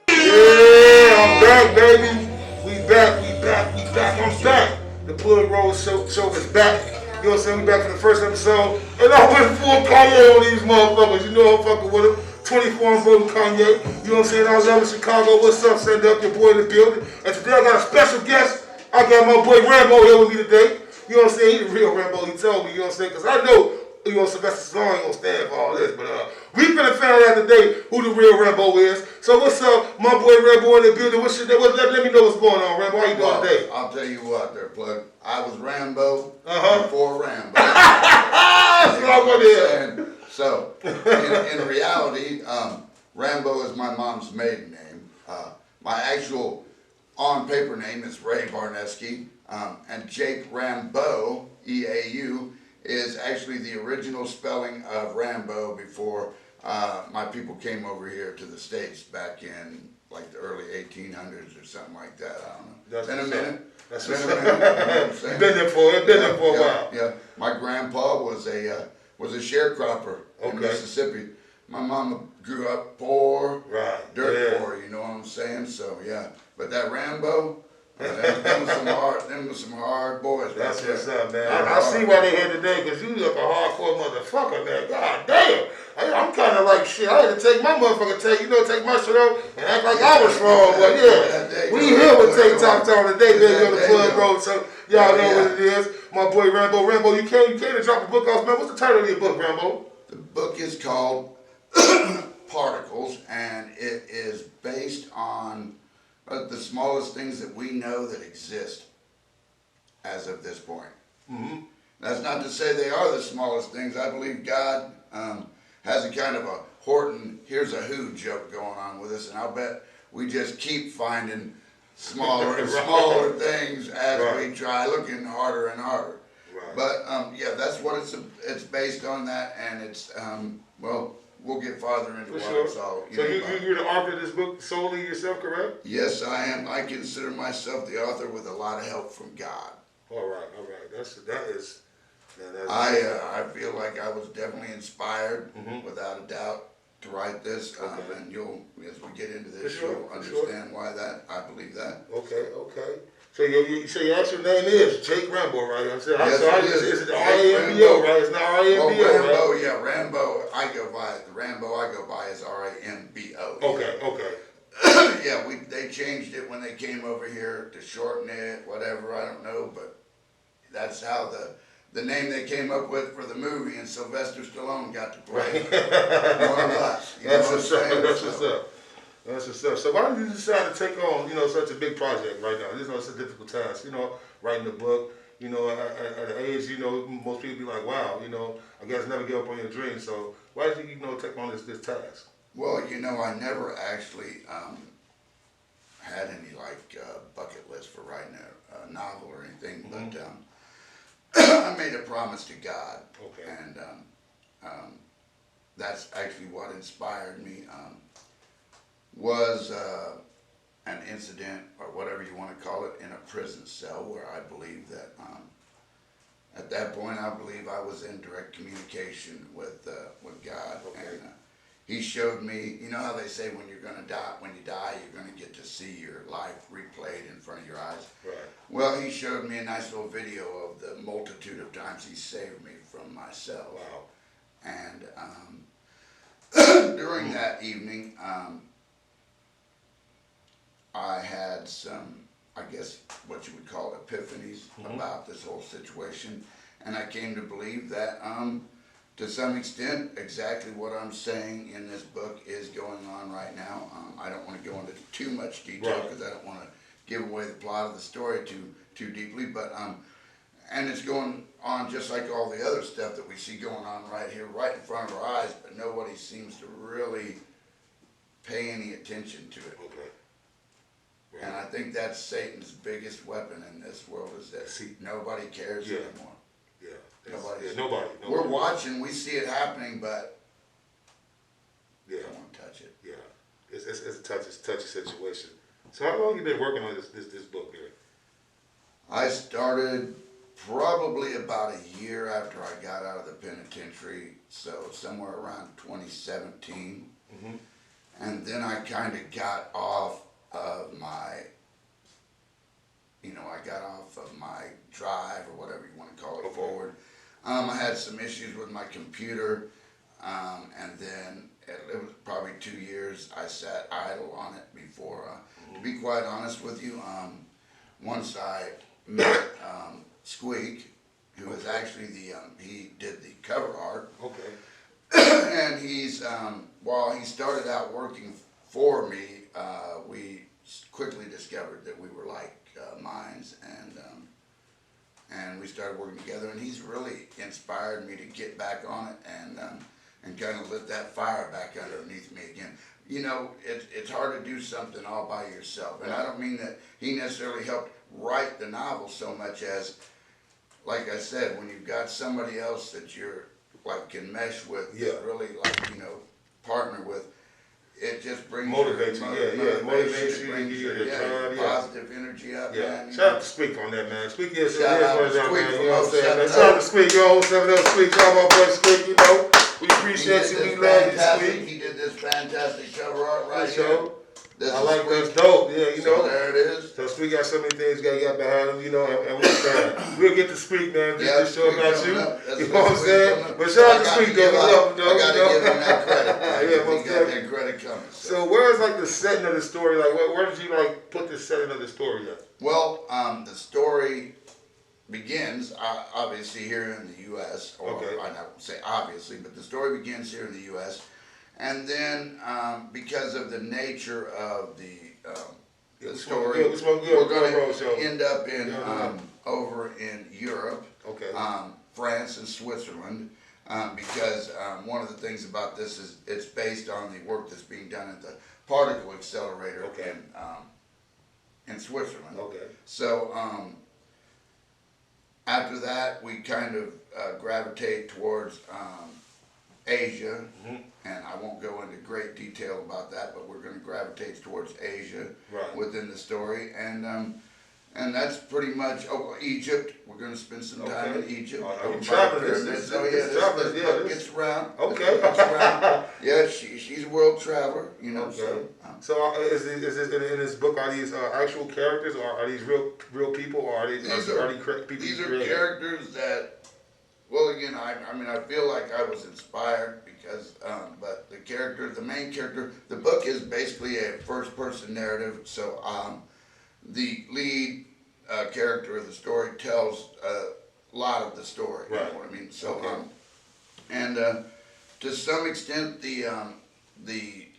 Yeah, I'm back, baby. We back. I'm back. The PluggRose show is back. You know what I'm saying? We back for the first episode. And I went full Kanye on these motherfuckers. You know I'm fucking with him. 24 and voting Kanye. You know what I'm saying? I was out in Chicago. What's up? Send up your boy in the building. And today I got a special guest. I got my boy Rambo here with me today. You know what I'm saying? He the real Rambo. He told me, you know what I'm saying? Because I know, you know, Sylvester Stallone ain't gonna stand for all this. But we finna find out today who the real Rambo is. So what's up, my boy Rambo in the building? What's shit? Let me know what's going on, Rambo. How you doing today? I'll tell you what, there, Plug. I was Rambo before Rambo. That's what I want to hear. So, in reality, Rambo is my mom's maiden name. My actual on-paper name is Ray Barneski, and Jake Rambo, E-A-U, is actually the original spelling of Rambo before my people came over here to the States back in like the early 1800s or something like that. I don't know. That's been a minute. That's been a minute. minute. You've been there for a while. Yeah. My grandpa was a sharecropper in Mississippi. My mama grew up poor, dirt poor. You know what I'm saying? So yeah. But that Rambo. Them was some hard boys. That's what's up, man. I see why they here today, because you look a hardcore motherfucker, man. God damn. I'm kind of like, shit, I had to take my motherfucking take my shit off and act like I was strong. But yeah, we here with Take Talk today, baby, on the PluggRose. So y'all know what it is. My boy Rambo. Rambo, you came to drop the book off, man. What's the title of your book, Rambo? The book is called Particles, and it is based on the smallest things that we know that exist as of this point. Mm-hmm. That's not to say they are the smallest things. I believe God has a kind of a Horton, here's a who joke going on with us, and I'll bet we just keep finding smaller and smaller things as we try looking harder and harder. Right. But yeah, that's what it's based on that, and it's, well, we'll get farther into what it's all. So you're the author of this book solely yourself, correct? Yes, I am. I consider myself the author with a lot of help from God. All right. I feel like I was definitely inspired, without a doubt, to write this. And you'll, as we get into this, you'll understand why that I believe that. Okay. So your actual name is Jake Rambo, right? Yes, is it R-A-M-B-O, right? It's not R-A-M-B-O, Rambo, right? yeah, Rambo. The Rambo I go by is R-A-M-B-O. Okay. Yeah, they changed it when they came over here to shorten it, whatever. I don't know, but that's how the name they came up with for the movie, and Sylvester Stallone got to play more or less. That's what's up. That's what's up. So why did you decide to take on, such a big project right now? It's a difficult task, writing a book. At an age, most people be like, wow, I guess never give up on your dreams. So why did you, take on this task? Well, I never actually had any bucket list for writing a novel or anything, but I made a promise to God, and that's actually what inspired me. Was an incident, or whatever you want to call it, in a prison cell where I believe that at that point I believe I was in direct communication with God, and He showed me. You know how they say when you die, you're gonna get to see your life replayed in front of your eyes. Right. Well, He showed me a nice little video of the multitude of times He saved me from myself. Wow. And during that evening, I had some, I guess, what you would call epiphanies about this whole situation, and I came to believe that, to some extent, exactly what I'm saying in this book is going on right now. I don't want to go into too much detail because I don't want to give away the plot of the story too deeply, but and it's going on just like all the other stuff that we see going on right here, right in front of our eyes, but nobody seems to really pay any attention to it. And I think that's Satan's biggest weapon in this world, is that nobody cares anymore. Nobody. We're watching, we see it happening, but don't want to touch it. Yeah, it's a touchy situation. So how long have you been working on this book here? I started probably about a year after I got out of the penitentiary, so somewhere around 2017. Mm-hmm. And then I kind of got off of my, I got off of my drive, or whatever you want to call it, forward. I had some issues with my computer, and then it was probably 2 years I sat idle on it before, to be quite honest with you, once I met Squeak, who was actually he did the cover art. Okay. And he's, while he started out working for me, we quickly discovered that we were like minds, and we started working together, and he's really inspired me to get back on it and kind of lit that fire back underneath me again. It's hard to do something all by yourself, and I don't mean that he necessarily helped write the novel so much as, like I said, when you've got somebody else that you're like can mesh with, really partner with, it just brings motivates you, motivates you, brings give you the time, positive energy up, man. Shout out to Squeak on that, man. Squeak is Shout out to man. Squeak You know what I'm saying? from Shout out to Squeak, yo, 70 Squeak, y'all my boy Squeak, we appreciate you, we love you, Squeak. He did this fantastic cover art right here. here. I like that's dope, So there it is. So Squeak got so many things got behind him, and we'll get to Squeak, man, just to show about you. You know what I'm saying? But shout out to Squeak, though. I gotta give him that credit. He got that credit coming. So where's like the setting of the story? Like where did you like put the setting of the story at? Well, the story begins obviously here in the U.S. Or I don't say obviously, but the story begins here in the U.S. And then, because of the nature of the story, we're going to end up in over in Europe, France and Switzerland, because one of the things about this is it's based on the work that's being done at the particle accelerator in Switzerland. So after that, we kind of gravitate towards Asia. And I won't go into great detail about that, but we're going to gravitate towards Asia within the story, and that's pretty much Egypt. We're going to spend some time in Egypt. Traveling, this book gets around. Yeah, she's a world traveler, So is this in this book? Are these actual characters, or are these real people, or are these people? These are characters that. Well, again, I feel like I was inspired because, but the main character, the book is basically a first-person narrative. So, the lead character of the story tells a lot of the story. You know what I mean? So, and to some extent, the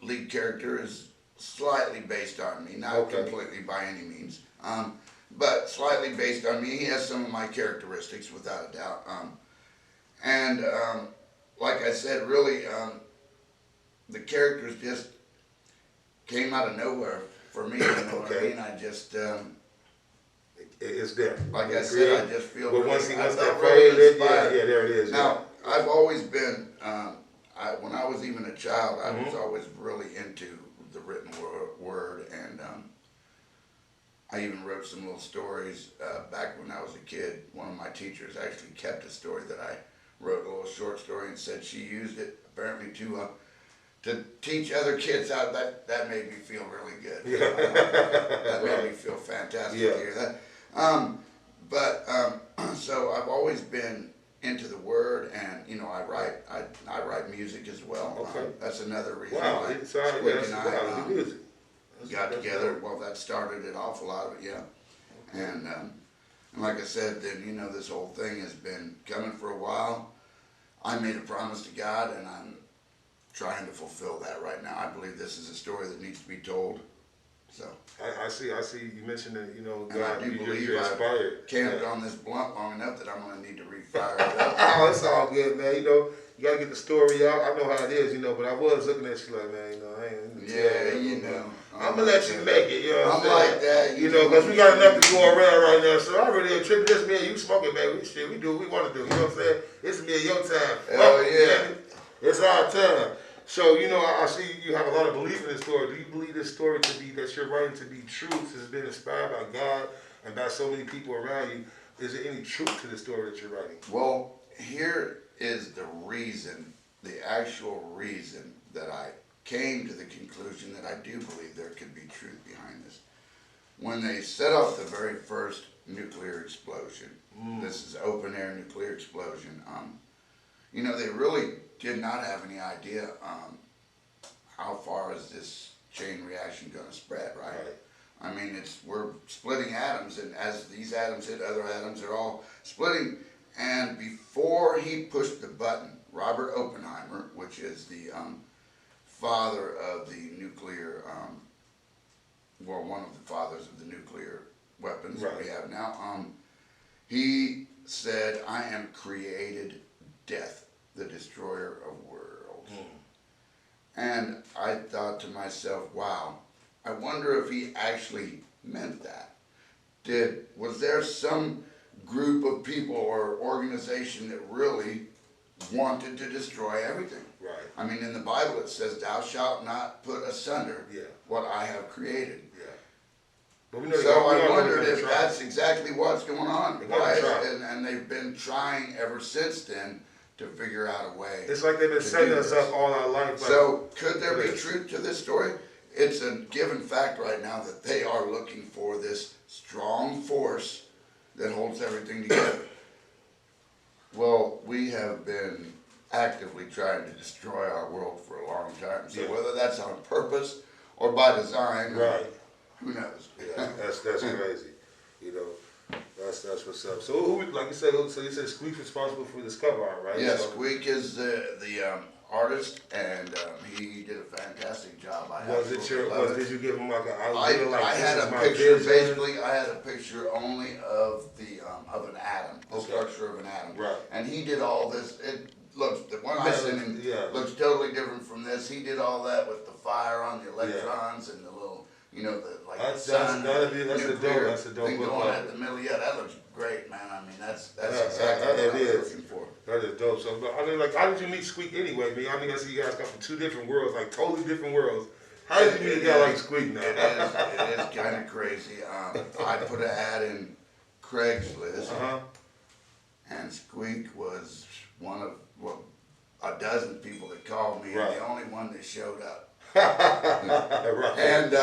lead character is slightly based on me, not completely by any means, but slightly based on me. He has some of my characteristics, without a doubt. And like I said, really, the characters just came out of nowhere for me. You know what I mean? I just, it's there. Like I said, I just feel but really, once that really inspired. There it is. Now, I've always been, when I was even a child, I was always really into the written word, and I even wrote some little stories back when I was a kid. One of my teachers actually kept a story that I wrote, a little short story, and said she used it apparently to teach other kids how. That made me feel really good. That made me feel fantastic to hear that. So I've always been into the word, and I write music as well. That's another reason why Squeak and I got together. Well, that started an awful lot of it, and like I said, then this whole thing has been coming for a while. I made a promise to God, and I'm trying to fulfill that right now. I believe this is a story that needs to be told. So I see. You mentioned that and I do believe I've camped on this blunt long enough that I'm going to need to refire it up. Oh, it's all good, man. You gotta get the story out. I know how it is, but I was looking at you like, man, I ain't. I'm gonna let you make it. I'm like that. Because we got enough to go around right now. So I really ain't tripping. This me and you smoking, man. We do what we want to do. You know what I'm saying? It's me and your time. Hell yeah. Man. It's our time. So, I see you have a lot of belief in this story. Do you believe this story that you're writing to be true, has been inspired by God and by so many people around you? is there any truth to the story that you're writing? Well, here is the reason, the actual reason that I came to the conclusion that I do believe there could be truth behind this. When they set off the very first nuclear explosion, this is open air nuclear explosion, you know, they really did not have any idea how far is this chain reaction going to spread, right? I mean, we're splitting atoms, and as these atoms hit other atoms, they're all splitting. And before he pushed the button, Robert Oppenheimer, which is the father of the nuclear, well, one of the fathers of the nuclear weapons that we have now, he said, "I am created death, the destroyer of worlds." And I thought to myself, wow, I wonder if he actually meant that. Was there some group of people or organization that really wanted to destroy everything? Right. I mean, in the Bible it says, "Thou shalt not put asunder what I have created." But we know so I wondered if that's exactly what's going on. And they've been trying ever since then to figure out a way. It's like they've been setting us up all our life. So could there be truth to this story? It's a given fact right now that they are looking for this strong force that holds everything together. Well, we have been actively trying to destroy our world for a long time. So whether that's on purpose or by design, who knows? Yeah, that's crazy. You know, that's what's up. So who, like you said, so you said Squeak's responsible for this cover art, right? Yeah, so, Squeak is the artist, and he did a fantastic job. Did you give him like an idea? I had a picture. Basically, I had a picture only of the of an atom, the structure of an atom. Right. And he did all this. It looks, the one I sent him looks totally different from this. He did all that with the fire on the electrons and the little, you know, the that's sun. That's a dope thing book. going at the middle. Yeah, that looks great, man. I mean, that's exactly what I was looking for. That is dope. So, but, I mean, like, how did you meet Squeak anyway? I mean, I see you guys come from two different worlds, like totally different worlds. How did you meet a guy like Squeak now? It is kind of crazy. I put an ad in Craigslist, and Squeak was one of a dozen people that called me, and the only one that showed up. And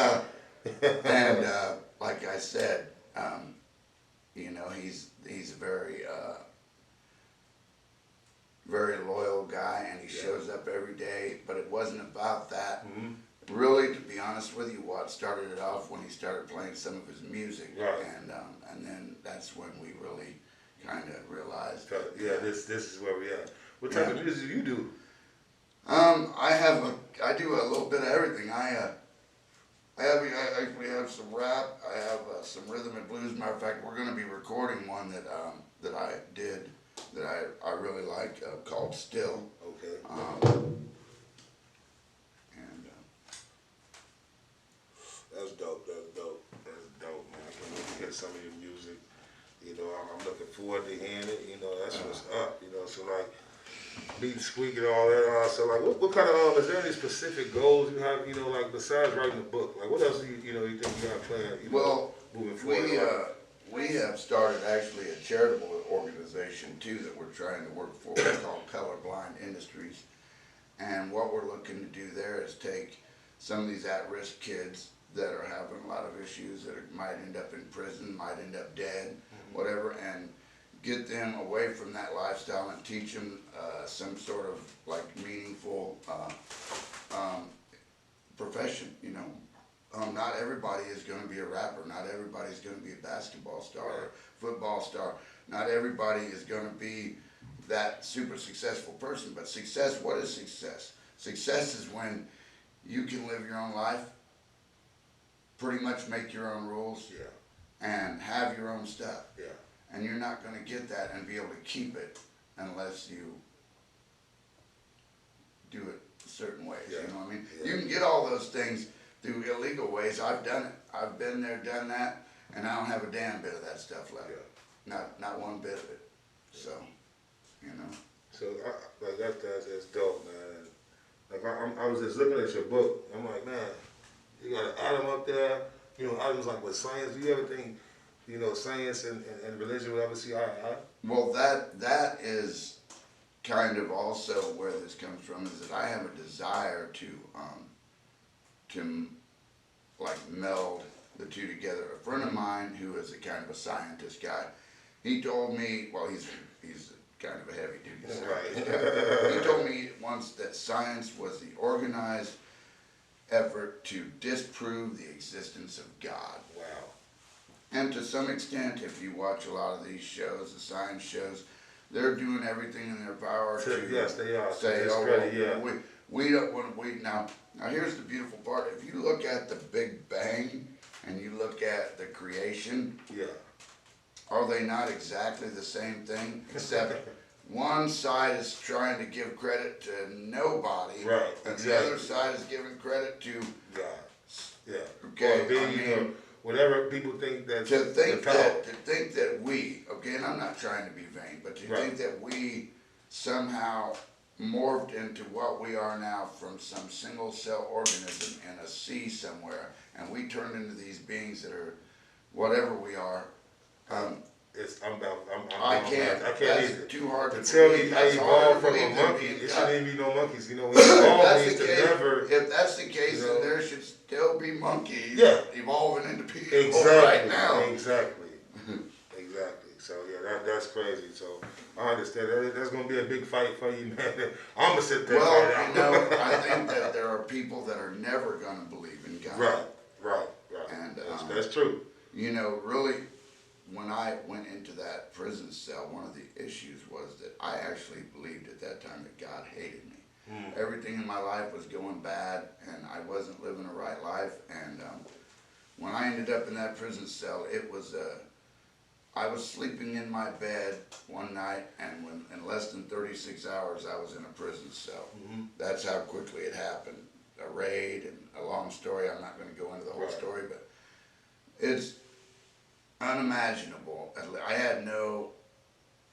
like I said, you know, he's a very loyal guy, and he shows up every day. But it wasn't about that. Really, to be honest with you, what started it off when he started playing some of his music, and then that's when we really kind of realized. This is where we at. What type of music do you do? I do a little bit of everything. I actually have some rap. I have some rhythm and blues. Matter of fact, we're going to be recording one that I did that I really like called "Still." Okay. That's dope. That's dope, man. I can't wait to hear some of your music. You know, I'm looking forward to hearing it. You know, that's what's up. You know, so like meeting Squeak and all that. So like, what kind of is there any specific goals you have? You know, like besides writing the book, like what else do you think you got planned? Moving forward. We have started actually a charitable organization too that we're trying to work for. It's called Colorblind Industries, and what we're looking to do there is take some of these at-risk kids that are having a lot of issues that might end up in prison, might end up dead, whatever, and get them away from that lifestyle and teach them some sort of like meaningful profession, you know. Not everybody is going to be a rapper. Not everybody is going to be a basketball star or football star. Not everybody is going to be that super successful person. But success, what is success? Success is when you can live your own life, pretty much make your own rules, and have your own stuff. And you're not going to get that and be able to keep it unless you do it certain ways. You know what I mean? You can get all those things through illegal ways. I've done it. I've been there, done that, and I don't have a damn bit of that stuff left. Not one bit of it. So, you know. So like that's dope, man. Like I was just looking at your book. I'm like, man, you got an atom up there. You know, atoms like with science. Do you ever think science and religion will ever see eye to eye? Well, that is kind of also where this comes from, is that I have a desire to like meld the two together. A friend of mine who is a kind of a scientist guy, he told me, well, he's kind of a heavy duty scientist guy. He told me once that science was the organized effort to disprove the existence of God. Wow. And to some extent, if you watch a lot of these shows, the science shows, they're doing everything in their power to Yes, they are. say, oh, well, we don't want to, now here's the beautiful part. If you look at the Big Bang and you look at the creation, yeah. are they not exactly the same thing? Except one side is trying to give credit to nobody, Right, and exactly. the other side is giving credit to God. Yeah. Okay, Or being, whatever people think that to think that we, okay, and I'm not trying to be vain, but to think that we somehow morphed into what we are now from some single cell organism in a sea somewhere, and we turned into these beings that are whatever we are. I can't that's either. Too hard to tell believe. me I That's hard evolved to from a believe monkey. than being It God. shouldn't even be no monkeys. We evolved means to never. If that's the case, then there should still be monkeys evolving into people right now. Exactly. So that's crazy. So I understand that's gonna be a big fight for you, man. I'm gonna sit there. Well, I think that there are people that are never gonna believe in God. Right. And that's true. Really, when I went into that prison cell, one of the issues was that I actually believed at that time that God hated me. Everything in my life was going bad, and I wasn't living a right life. And when I ended up in that prison cell, I was sleeping in my bed one night, and in less than 36 hours, I was in a prison cell. That's how quickly it happened. A raid and a long story. I'm not going to go into the whole story, but it's unimaginable. I had no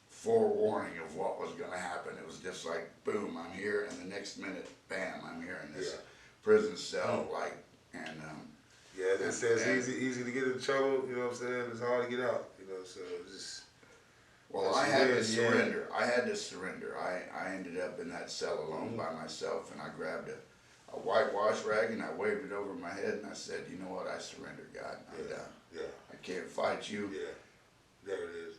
forewarning of what was going to happen. It was just like, boom, I'm here, and the next minute, bam, I'm here in this prison cell, it says easy to get into trouble. You know what I'm saying? It's hard to get out. So just. Well, I had to surrender. I ended up in that cell alone by myself, and I grabbed a whitewash rag and I waved it over my head, and I said, you know what? I surrender, God. I'm done. I can't fight you. There it is.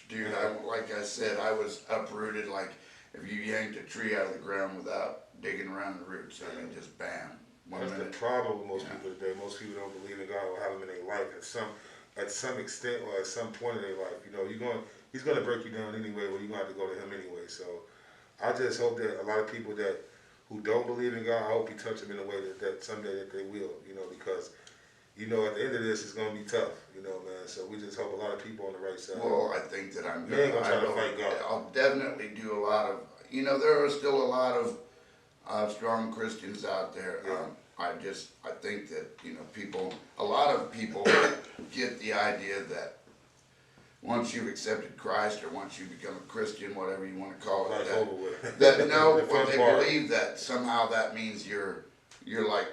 Dude, like I said, I was uprooted like if you yanked a tree out of the ground without digging around the roots. Just bam. That's the problem with most people today. Most people don't believe in God or have Him in their life at some extent or at some point in their life. He's going to break you down anyway, or you're going to have to go to Him anyway. So I just hope that a lot of people who don't believe in God, I hope He touch them in a way that someday that they will, because at the end of this, it's going to be tough, man. So we just hope a lot of people on the right side. Well, I think that I'm going to try to fight God. I'll definitely do a lot of, there are still a lot of strong Christians out there. I think that, a lot of people get the idea that once you've accepted Christ or once you become a Christian, whatever you want to call it, they believe that somehow that means you're like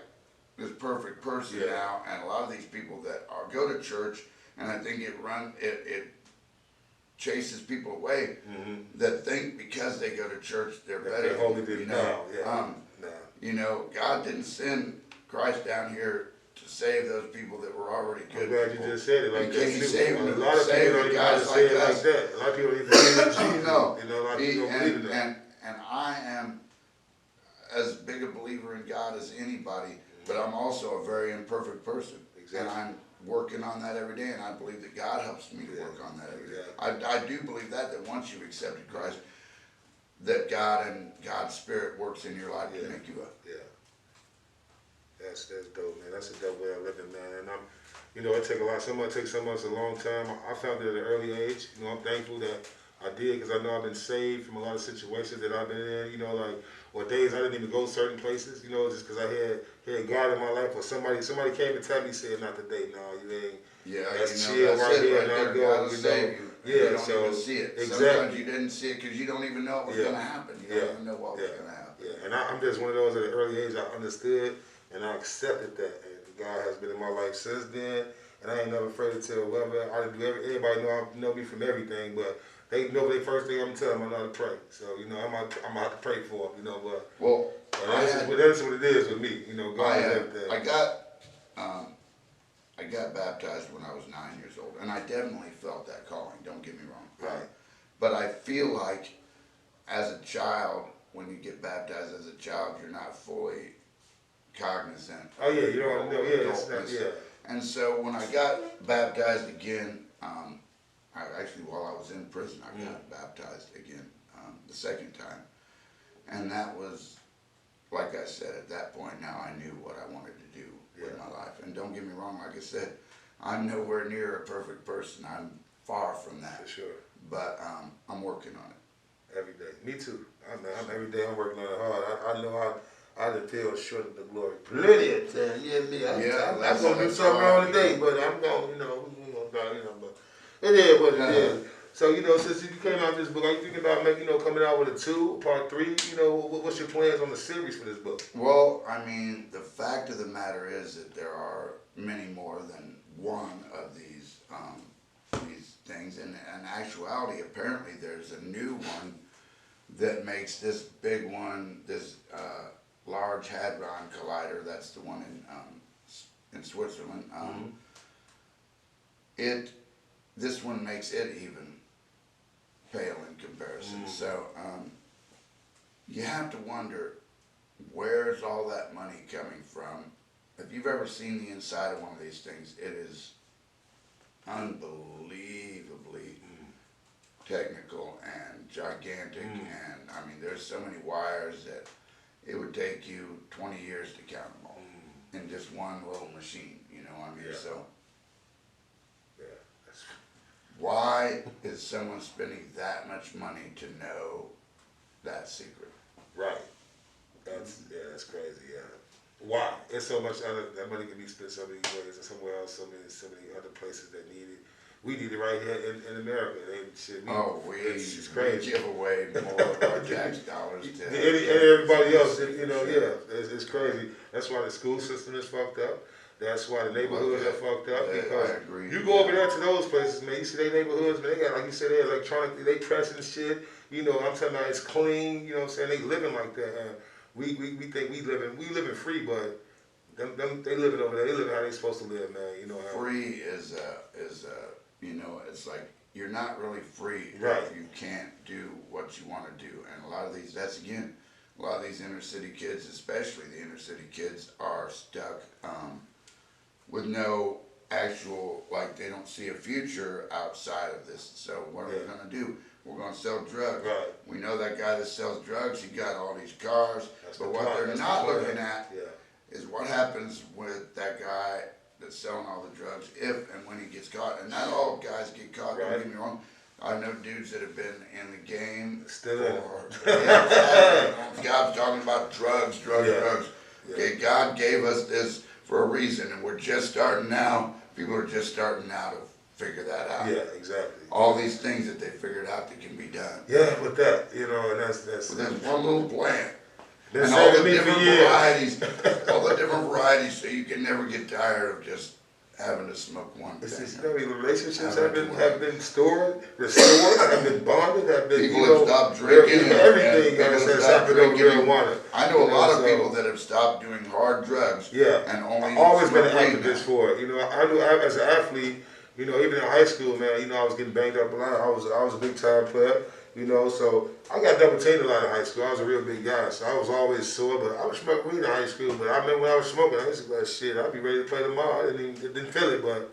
this perfect person now. And a lot of these people that go to church, and I think it chases people away that think because they go to church they're better. God didn't send Christ down here to save those people that were already good. I'm glad people. you just said it like that. A lot of people don't even say it like that. A lot of people don't even believe in Jesus. No. A lot of people don't believe in that. And I am as big a believer in God as anybody, but I'm also a very imperfect person. Exactly. And I'm working on that every day, and I believe that God helps me to work on that every day. I do believe that once you've accepted Christ, that God and God's Spirit works in your life to make you up. That's dope, man. That's a dope way of living, man. And it take a lot. It takes some of us a long time. I found it at an early age. I'm thankful that I did, because I know I've been saved from a lot of situations that I've been in. Or days I didn't even go certain places. Just because I had God in my life, or somebody came and tell me, said, not today. No, you ain't. Yeah, that's chill right here. Now go. Save you. Yeah, you don't even see it. Exactly. Sometimes you didn't see it because you don't even know it was going to happen. You don't even know what was going to happen. Yeah, and I'm just one of those at an early age. I understood and I accepted that, and God has been in my life since then. and I ain't never afraid to tell whoever. Everybody know me from everything, but they know the first thing I'm telling them I know how to pray. So you know I'm gonna have to pray for them. You know, but Well, that's what it is with me. You know, God is everything. I got baptized when I was 9 years old, and I definitely felt that calling. Don't get me wrong. Right. But I feel like as a child, when you get baptized as a child, you're not fully cognizant. Oh yeah, you don't know. Yeah, it's not, yeah. And so when I got baptized again, actually while I was in prison, I got baptized again the second time, and that was, like I said, at that point now I knew what I wanted to do with my life. And don't get me wrong, like I said, I'm nowhere near a perfect person. I'm far from that. For sure. But I'm working on it. Every day. Me too. I'm every day I'm working on it hard. I know I done fell short of the glory plenty of times. Yeah, me. I'm gonna do something wrong today, but I'm gonna, you know, but it is what it is. So, you know, since you came out with this book, are you thinking about making, you know, coming out with a 2, part 3? You know, what's your plans on the series for this book? Well, I mean, the fact of the matter is that there are many more than one of these things. And in actuality, apparently there's a new one that makes this big one, this Large Hadron Collider. That's the one in Switzerland. This one makes it even pale in comparison. So you have to wonder, where's all that money coming from? If you've ever seen the inside of one of these things, it is unbelievably technical and gigantic. And I mean, there's so many wires that it would take you 20 years to count them all in just one little machine, you know, I mean, so. Why is someone spending that much money to know that secret? Right. That's crazy, yeah. Why? There's so much that money can be spent so many ways and somewhere else, so many other places that need it. We need it right here in America. It's crazy. We give away more of our tax dollars to everybody else. You know, it's crazy. That's why the school system is fucked up. That's why the neighborhoods are fucked up, because you go over there to those places, man, you see their neighborhoods, man, they got, like you said, they electronically, they pressing shit, you know, I'm talking about it's clean, you know what I'm saying, they living like that, and we think we living free, but they living over there, they living how they supposed to live, man, you know. Free is you know, it's like, you're not really free if you can't do what you want to do, and a lot of these, a lot of these inner city kids, especially the inner city kids, are stuck, with no actual, like, they don't see a future outside of this. So what are we going to do? We're going to sell drugs. Right. We know that guy that sells drugs, he got all these cars. But what they're not looking at is what happens with that guy that's selling all the drugs if and when he gets caught. And not all guys get caught, don't get me wrong. I know dudes that have been in the game. Still in God's talking about drugs. Yeah. Okay, God gave us this for a reason, and we're just starting now. People are just starting now to figure that out. Yeah, exactly. All these things that they figured out that can be done. Yeah, with that, you know, and that's there's one little plant. And all the different varieties, so you can never get tired of just having to smoke one thing. You know, relationships have been restored, have been bonded, have been, people have stopped drinking. Everything has happened over marijuana. I know a lot of people that have stopped doing hard drugs. Yeah, and only I've always been an activist for it. You know, I knew as an athlete, you know, even in high school, man, you know, I was getting banged up a lot. I was a big time player. You know, so I got double teamed a lot in high school. I was a real big guy, so I was always sore. But I would smoke weed in high school. But I remember when I was smoking, I used to be like, shit, I'd be ready to play tomorrow. I didn't feel it, but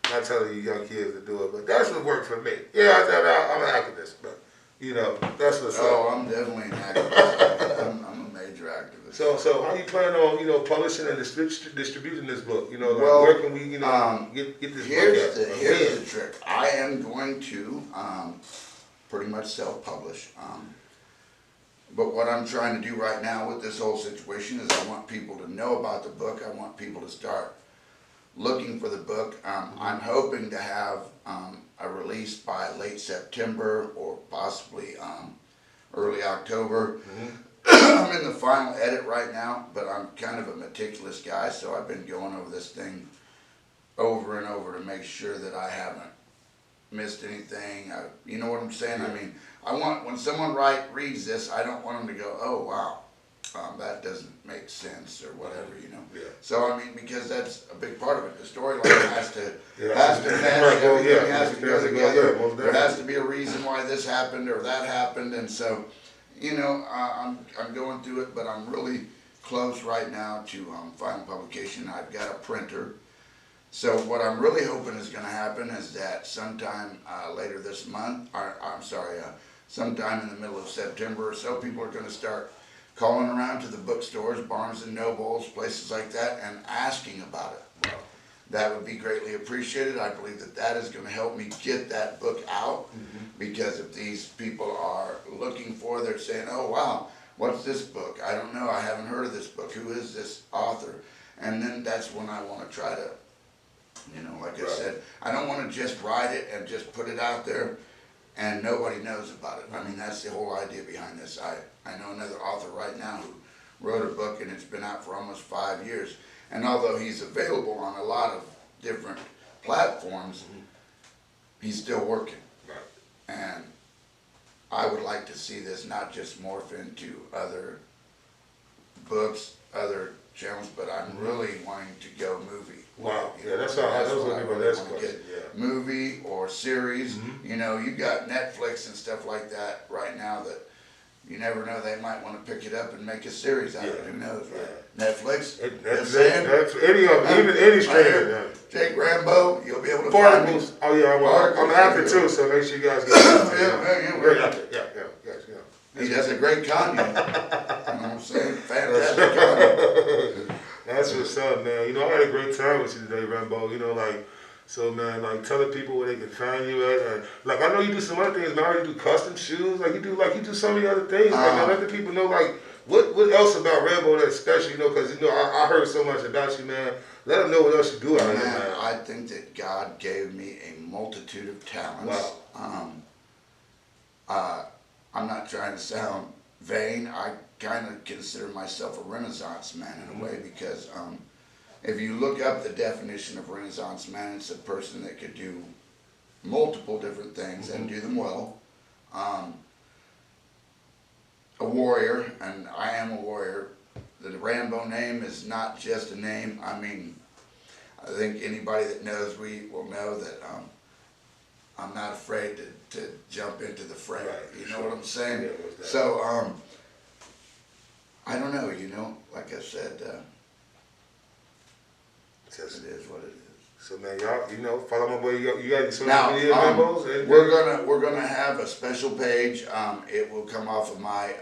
I'm not telling you young kids to do it. But that's what worked for me. Yeah, I'm an activist, but you know, that's what's up. Oh, I'm definitely an activist. I'm a major activist. So how you plan on, you know, publishing and distributing this book? You know, like where can we, you know, get this book at? Here's the trick. I am going to pretty much self-publish. But what I'm trying to do right now with this whole situation is I want people to know about the book. I want people to start looking for the book. I'm hoping to have a release by late September or possibly early October. I'm in the final edit right now, but I'm kind of a meticulous guy, so I've been going over this thing over and over to make sure that I haven't missed anything. You know what I'm saying? I mean, I want, when someone reads this, I don't want them to go, oh wow, that doesn't make sense or whatever, you know. Yeah. So I mean, because that's a big part of it. The storyline has to mesh. Everything has to go together. There has to be a reason why this happened or that happened, and so, you know, I'm going through it, but I'm really close right now to final publication. I've got a printer. So what I'm really hoping is going to happen is that sometime later this month, sometime in the middle of September or so, people are going to start calling around to the bookstores, Barnes and Nobles, places like that, and asking about it. Wow. That would be greatly appreciated. I believe that that is going to help me get that book out, because if these people are looking for, they're saying, oh wow, what's this book? I don't know, I haven't heard of this book. Who is this author? And then that's when I want to try to, you know, like I said, I don't want to just write it and just put it out there and nobody knows about it. I mean, that's the whole idea behind this. I know another author right now who wrote a book and it's been out for almost 5 years. And although he's available on a lot of different platforms, he's still working. Right. And I would like to see this not just morph into other books, other channels, but I'm really wanting to go movie. Wow, You yeah, know, that's what I was really my next wanna question. get. Movie or series. You know, you got Netflix and stuff like that right now that you never know, they might want to pick it up and make a series out of it. Who knows, right? Netflix, That's any of them, even any streamer. Jake Rambo, you'll be able to find me. Particles. Oh yeah, I'm actor too, so make sure you guys get it. Great actor. Yeah. He does a great content. You know what I'm saying? Fantastic content. That's what's up, man. You know, I had a great time with you today, Rambo. You know, like, so man, like telling people where they can find you at, and like I know you do some other things, man. I know you do custom shoes, like you do so many other things. Man, let the people know like what else about Rambo that's special, you know, because you know I heard so much about you, man. Let them know what else you do out here, man. I think that God gave me a multitude of talents. Wow. I'm not trying to sound vain. I kind of consider myself a Renaissance man in a way, because if you look up the definition of Renaissance man, it's a person that could do multiple different things and do them well. A warrior, and I am a warrior. The Rambo name is not just a name. I mean, I think anybody that knows me will know that I'm not afraid to jump into the fray. Right, you know what I'm saying? Yeah, so, I don't know, you know, like I said, it is what it is. So man, y'all, you know, follow my boy. You got any social media Rambos? We're gonna have a special page. It will come off of my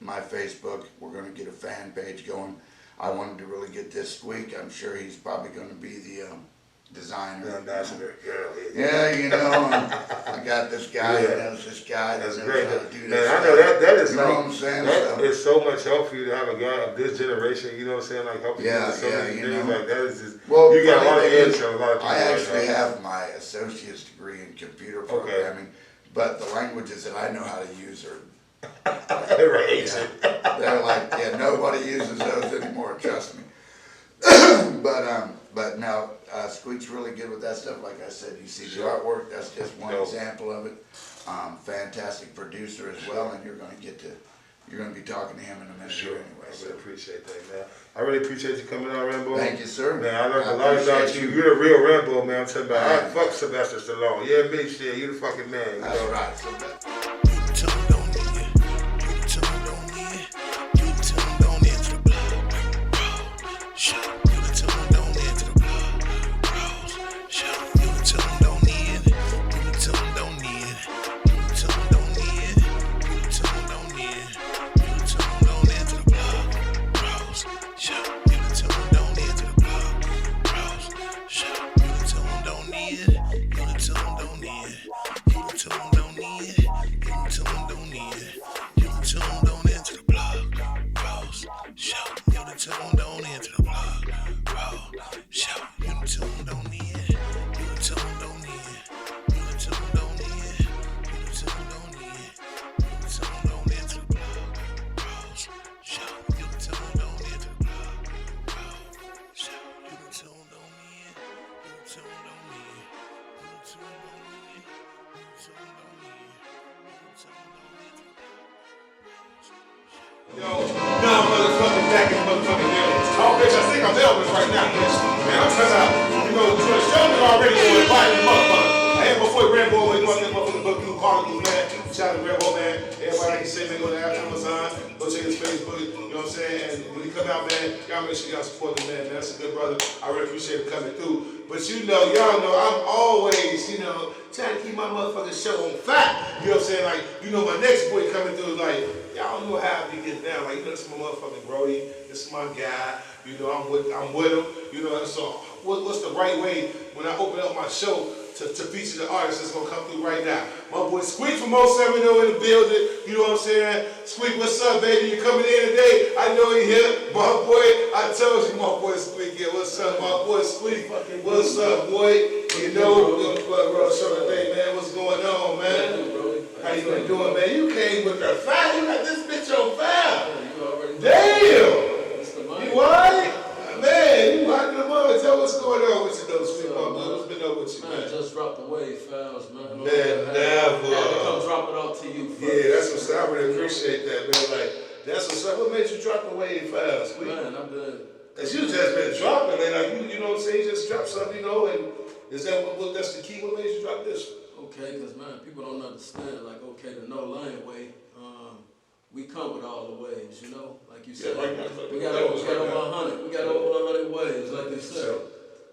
my Facebook. We're gonna get a fan page going. I wanted to really get this Squeak. I'm sure he's probably gonna be the designer. The ambassador. Yeah, you know, I got this guy that knows this guy. That's that great. knows how to do Man, this I know that is you know what I'm saying? That is so much help for you to have a guy of this generation, you know what I'm saying, like helping you with so many things, like that is just, well, you got a lot of intel, a lot of people. I actually have my associate's degree in computer programming, but the languages that I know how to use are they're like, nobody uses those anymore, trust me. But no, Squeak's really good with that stuff. Like I said, you see the artwork, that's just one example of it. Fantastic producer as well, and you're going to be talking to him in a minute anyway. I really appreciate that, man. I really appreciate you coming on, Rambo. Thank you, sir. Man, I learned a lot about you. You're the real Rambo, man. I'm telling you about. I fuck Sylvester Stallone. Yeah, me, shit. You the fucking man. You that's know? Right. back in the motherfucking building. Oh, bitch, I think I'm Elvis right now, bitch. Man, I'm coming out. The show is already going by the motherfucker. I had before Rambo, you know, that motherfucker book you Chronicles, man. Shout out to Rambo, man. Everybody like you say, man, go to Amazon, go check his Facebook, you know what I'm saying? And when he come out, man, y'all make sure y'all support the man, man. That's a good brother. I really appreciate him coming through. But you know, y'all know, I'm always, you know, trying to keep my motherfucking show on fire. You know what I'm saying? Like, you know, my next boy coming through is like, y'all know how he gets down. Like, you know, this is my motherfucking Brody. This is my guy. You know, I'm with him. You know, so what's the right way when I open up my show to feature the artist that's gonna come through right now? My boy Squeak from 070 in the building. You know what I'm saying? Squeak, what's up, baby? You coming in today? I know you here. My boy, I told you, my boy Squeak. Yeah, what's up, my boy Squeak? What's up, boy? You know, PluggRose Show today, man. What's going on, man? How you been doing, man? You came with the fire. You got this bitch on fire. Damn. You alright? Man, you hot in the mud. Tell what's going on with you, though, Squeak, my boy. What's been up with you, man? Just dropped the wave files, man. Man, never. Had to come drop it off to you first. Yeah, that's what's up. I really appreciate that, man. Like, that's what's up. What made you drop the wave files, Squeak? Man, I've been. Cause you just been dropping, man. Like, you know what I'm saying? You just dropped something, you know, and is that what that's the key? What made you drop this one? Okay, because, man, people don't understand, like, okay, the no lane way, we come with all the waves, you know? Like you said, right now, we got over 100. We got over 100 waves, like you said. Sure.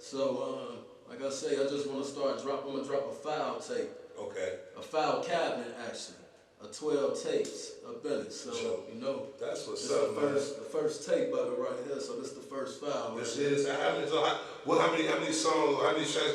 So, like I say, I just want to start I'm going to drop a file tape. Okay. A file cabinet, actually. A 12 tapes of Billy. So, Sure. you know. That's what's this up, the man. first tape of it right here, so this is the first file. This is. How many songs, how many tracks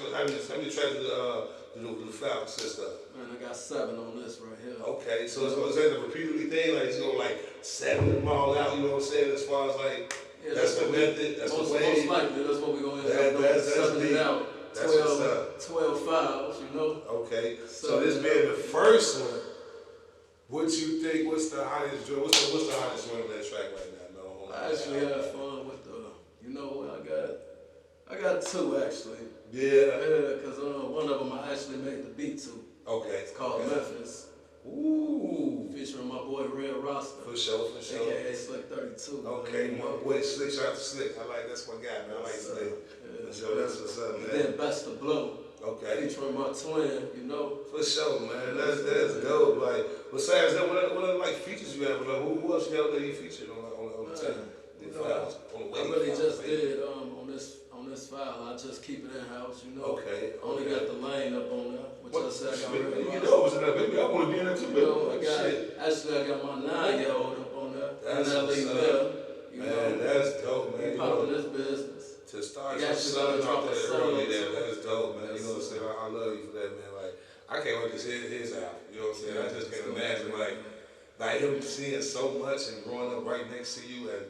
the file consist of? Man, I got 7 on this right here. Okay, so is that the repeatedly thing? Like, it's going like 7 them all out, you know what I'm saying? As far as like, Yeah, that's the method, that's the way. Most likely, that's what we're going to end up doing. That's 7 deep. out, That's what's up. 12 files, you know? Okay, so this being the first one, what you think, what's the hottest one on that track right now? No, I actually had fun with you know, I got 2 actually. Yeah. Yeah, because one of them I actually made the beat to. Okay. It's called Memphis. Ooh. Featuring my boy Red Roster. For sure. AKA Slick 32. Okay, my boy Slick, shout out to Slick. I like, that's my guy, man. I like Slick. Yeah. So that's what's up, man. And then Best of Blow. Okay. Featuring my twin, you know. For sure, man. That's dope. Like, besides that, what other like features you have? Like, who else you have that you featured on the tape? I really just did on this file. I just keep it in house, you know. Okay. Only got the lane up on there, which I said I got rid You of. know, was in that baby. I want to be in there too, You know, baby. I got my 9-year-old up on there. That's and what's that up. you Man, know, that's dope, man. he popping this business. To start He actually gonna drop a early, solo. that's dope, man. You know what I'm saying? I love you for that, man. Like, I can't wait to see his album. You know what I'm saying? I just can't imagine like him seeing so much and growing up right next to you and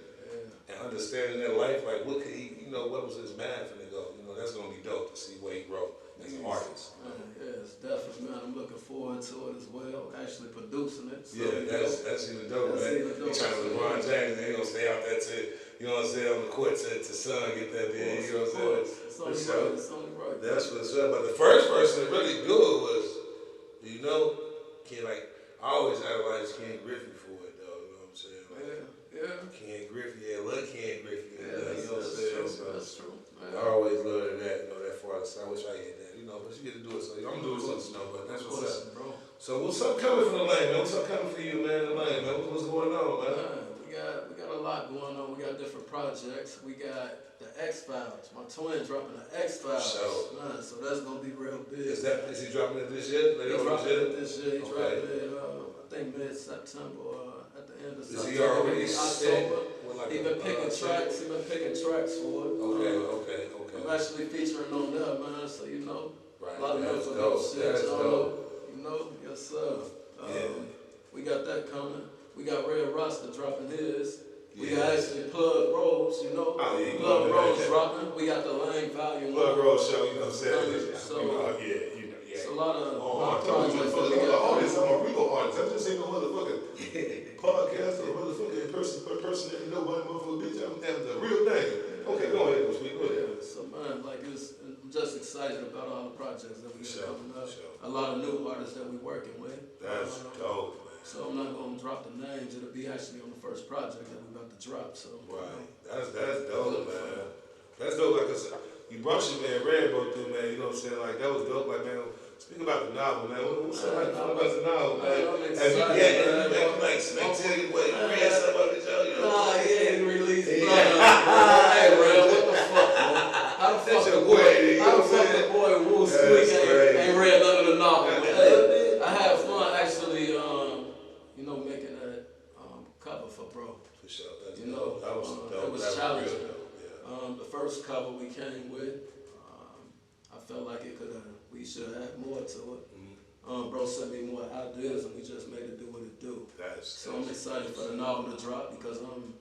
understanding that life. Like, what could he? You know, what was his mind finna go? You know, that's gonna be dope to see where he grow as an artist. Yes, definitely, man. I'm looking forward to it as well. Actually producing it. So, Yeah, that's even dope, man. He trying to LeBron James, and he gonna stay out there to, you know what I'm saying, on the court to son get that big. You know what I'm saying? It's only right. That's what's up. But the first person that really good was, you know, I always idolized Ken Griffey for it, though. You know what I'm saying? Like, Yeah. Ken Griffey, love Ken Griffey. Yeah, you know what I'm saying? that's true. I always loved that, you know, that far. So I wish I had that, you know, but you get to do it. So I'm doing something, but that's what's up. Bro. So what's up coming from the lane, man? What's up coming for you, man? The lane, man. What's going on, man? We got a lot going on. We got different projects. We got the X-Files. My twin dropping the X-Files. So, man, so that's gonna be real big. Is he dropping it this year? He dropping it this year. He Okay. dropped it, I think mid-September, at the end of September. Is he already October. Like He been picking tracks. He been picking tracks for it. Okay. I'm actually featuring on there, man. So you know, Right. a lot of That's people dope. shit. That's dope. You know, yes sir. Yeah. We got that coming. We got Red Roster dropping his. We Yeah. got actually PluggRose, you know. Oh, yeah, you PluggRose dropping. We got the Lane Volume. PluggRose Show, you know what I'm saying? So, yeah. it's a lot of I'm projects that we a got. artist. I'm a real artist. I'm just saying no motherfucking podcast or motherfucking person that nobody motherfucking bitch. I'm the real thing. Okay, go ahead, go speak. Go ahead. So man, like I'm just excited about all the projects that we got coming up. Sure. A lot of new artists that we're working with. That's dope, man. So I'm not gonna drop the names. It'll be actually on the first project that we're about to drop. So right, that's dope, man. That's dope. Like you brought your man Rambo through, man. You know what I'm saying? Like that was dope. Like man, speaking about the novel, man. What's something about the novel, man? Have you like tell you what you read something about the show? Nah, he ain't released. Hey, Ram, what the fuck, man? How the fuck the boy Woo Squeak ain't read none of the novel? Hey, I had fun actually, you know, making that cover for Bro. For sure. You know, it was challenging. The first cover we came with, I felt like we should have more to it. Bro sent me more ideas and we just made it do what it do. So I'm excited for the novel to drop because I'm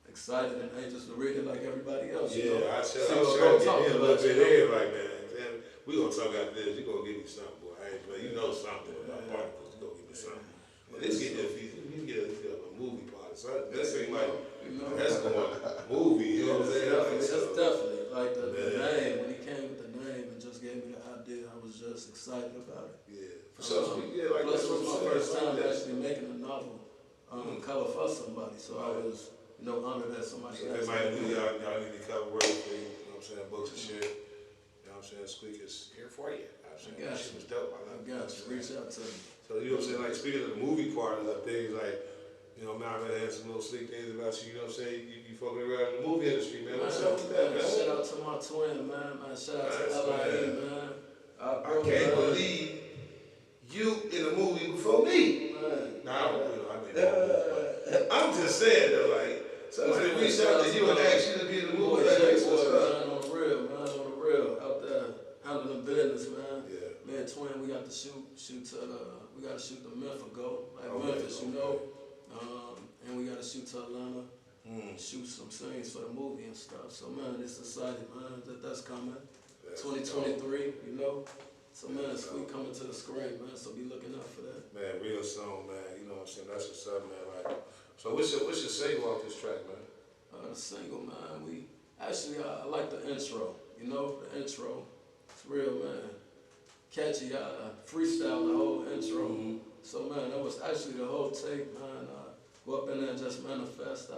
excited and anxious to read it like everybody else. Yeah, you know? I was trying to get in a little bit here, like man, we gonna talk after this. You gonna give me something, boy. You know something about particles. You gonna give me something. But let's get there. You get a movie part. So that seems like that's going movie. You know what I'm saying? That's definitely like the name. When he came with the name and just gave me the idea, I was just excited about it. Yeah, for sure. Plus, it was my first time actually making a novel cover for somebody, so I was honored that somebody. So everybody knew y'all need to cover work for you. You know what I'm saying? Books and shit. You know what I'm saying? Squeak is here for you. That shit was dope. I got you. Reach out to me. So you know what I'm saying? Like speaking of the movie part of things, like. You know, man, I had some little sleek things about you, you know what I'm saying? You fucking around in the movie industry, man. What's up with that, man? Shout out to my twin, man. Shout out to LIE, man. I can't believe you in a movie before me. Man. Nah, I'm just saying, though, like, somebody reached out to you and asked you to be in the movie. What's up? Man, on the real, out there, handling business, man. Yeah. Me and twin, we got to shoot we got to shoot the Memphis go, like Memphis, you know. And we got to shoot to Atlanta, shoot some scenes for the movie and stuff. So man, it's exciting, man, that's coming. 2023, you know. So man, we coming to the screen, man. So be looking out for that. Man, real soon, man. You know what I'm saying? That's what's up, man. Like, so what's your single off this track, man? The single, man. I like the intro. You know, the intro. It's real, man. Catchy. I freestyle the whole intro. So man, that was actually the whole tape, man. Go up in there and just manifest. I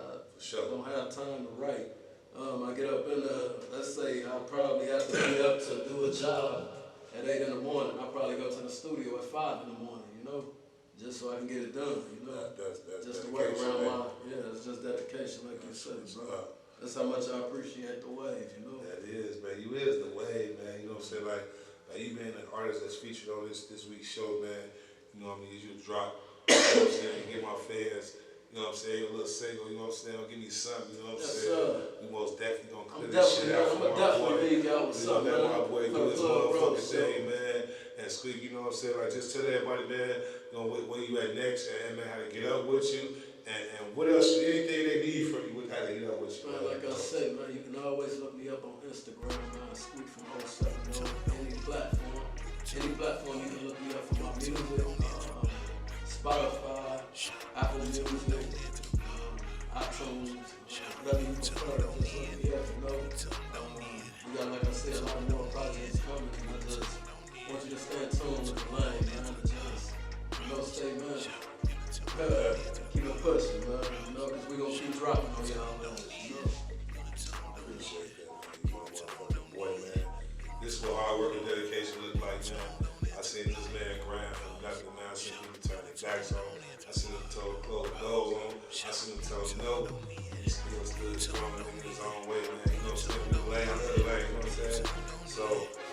don't have time to write. I get up in there, let's say I probably have to be up to do a job at 8 in the morning. I probably go to the studio at 5 in the morning, you know, just so I can get it done, you know. That's just to work around it's just dedication, like you said, bro. That's how much I appreciate the wave, you know. That is, man. You is the wave, man. You know what I'm saying? Like you being an artist that's featured on this week's show, man. You know what I mean? You drop, you know what I'm saying? Get my fans, you know what I'm saying? A little single, you know what I'm saying? Give me something, you know what I'm saying? Sir. We most definitely gonna clear this shit out for my boy. Definitely out with something, man. My boy do this motherfucking so. thing, man. And Squeak, you know what I'm saying? Like just tell everybody, man, you know where you at next and man, how to get up with you. And what else, anything they need from you, how to get up with you. Man, like I said, man, you can always look me up on Instagram, man. Squeak from 07, any platform. Any platform you can look me up for my music. Spotify, Apple Music, iTunes, whatever you prefer. Just look me up, you know. We got, like I said, a lot more projects coming. I just want you to stay tuned with the lane, man. Just, stay, man. Keep it pushing, man. You know, because we gonna keep dropping on y'all, man. You know? I appreciate that, man. You motherfucking boy, man. This is what hard work and dedication look like, man. I seen this man grind from nothing, man. I seen him turn his backs on. I seen him close the doors on. I seen him tell him no. He still stood strong in his own way, man. You know what I'm saying? We the lane, I'm the lane, you know what I'm saying? So,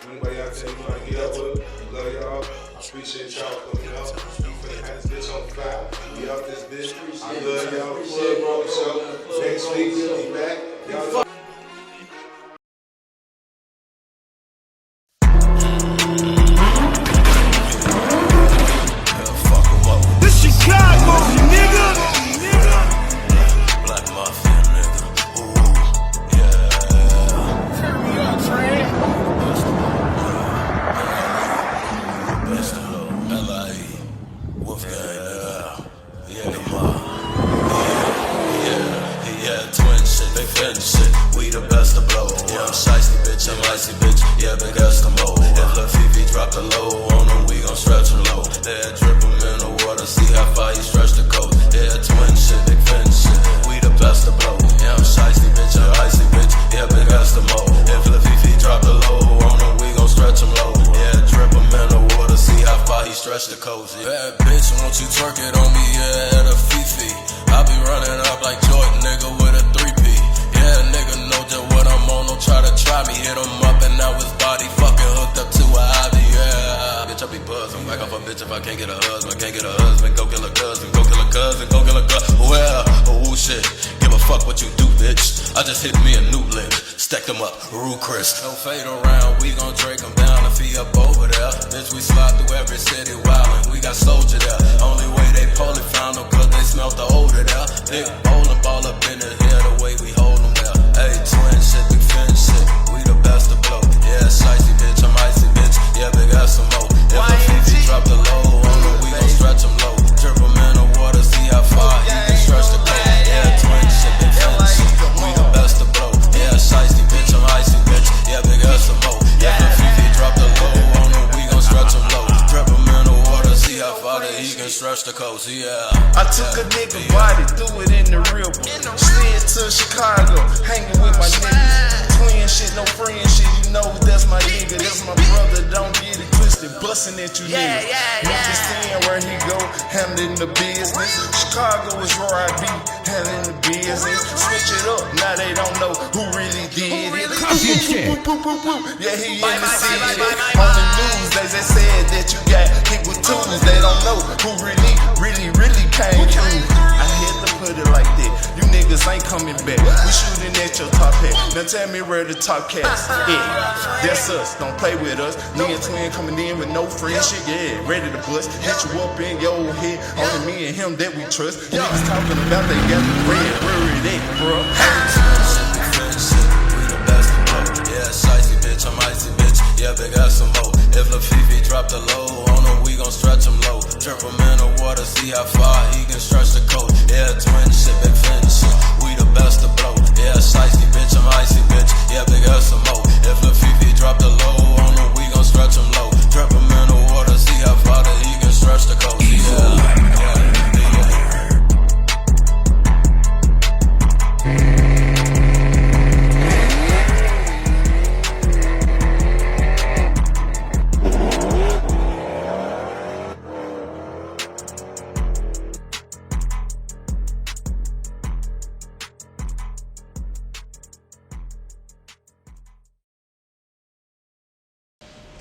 anybody out there, you want to get up with him, we love y'all. I appreciate y'all coming out. We finna have this bitch on fire. We out this bitch. I love y'all. PluggRose Show. Next week, we'll be back. Y'all we the best to blow. I'm shiesty bitch, I'm icy bitch, yeah, big Eskimo. If Lil Fifi drop the low on them, we gon' stretch them low. Yeah, drip 'em in the water, see how far you stretch the coat. Yeah, twin shit, big fin shit. me, hit him up and now his body fucking hooked up to a hobby, yeah. Bitch, I be buzzing, whack off a bitch if I can't get a husband, can't get a husband, go kill a cousin, go kill a cousin, go kill a cousin. Well, oh shit, give a fuck what you do, bitch. I just hit me a new lick, stack them up, Rue Chris. No fade around, we gon' drink them down if he up over there. Bitch, we slide through every city wildin', we got soldier there. Only way they polly found them cause they smelt the odor there. Big bowling ball up in the air, the way we hold them there. Hey, twin shit, big fin shit, we the best to blow. Yeah, shicey bitch, I'm icy bitch, yeah, big ass some more. If the Fifi drop the low on them, we gon' stretch them low. Drip them in the water, see how far he can stretch the coat. Yeah, twin shit, big fin shit, we the best to blow. Yeah, shicey bitch, I'm icy bitch, yeah, big ass some more. If the Fifi drop the low on them, we gon' stretch them low. Drip them in the water, see how far that he can stretch the coast, yeah. I took a nigga body, threw it in the real one. Slid to Chicago, hanging with my niggas. Twin shit, no friend shit, you know that's my nigga, that's my brother, don't get it twisted, bustin' at you niggas. Niggas seeing where he go, handling the business. Chicago is where I be, handling the business. Switch it up, now they don't know who really did it. Yeah, he in the city. On the news, they just said that you got hit with tools. They don't know who really came through. I had to put it like that. You niggas ain't coming back. We shooting at your top hat. Now tell me where the top cats is. That's us. Don't play with us. Me and Twin coming in with no friendship. Yeah, ready to bust. Hit you up in your head. Only me and him that we trust. Niggas talking about they got the bread. Where it at, bro? We the best to blow. Yeah, shicey bitch, I'm icy bitch. Yeah, big ass some more. If Lil Fifi drop the low on him, we gon' stretch him low. Drip him in the water, see how far he can stretch the coat. Yeah, twin shit, big fin shit. We the best to blow. Yeah, shicey bitch, I'm icy bitch. Yeah, big ass some more. If Lil Fifi drop the low on him, we gon' stretch him low. Drip him in the water, see how far that he can stretch the coat.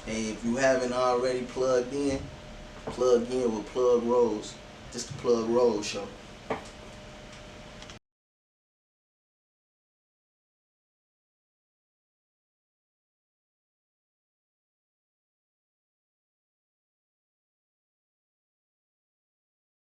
Hey, if you haven't already plugged in with PluggRose. This the PluggRose Show.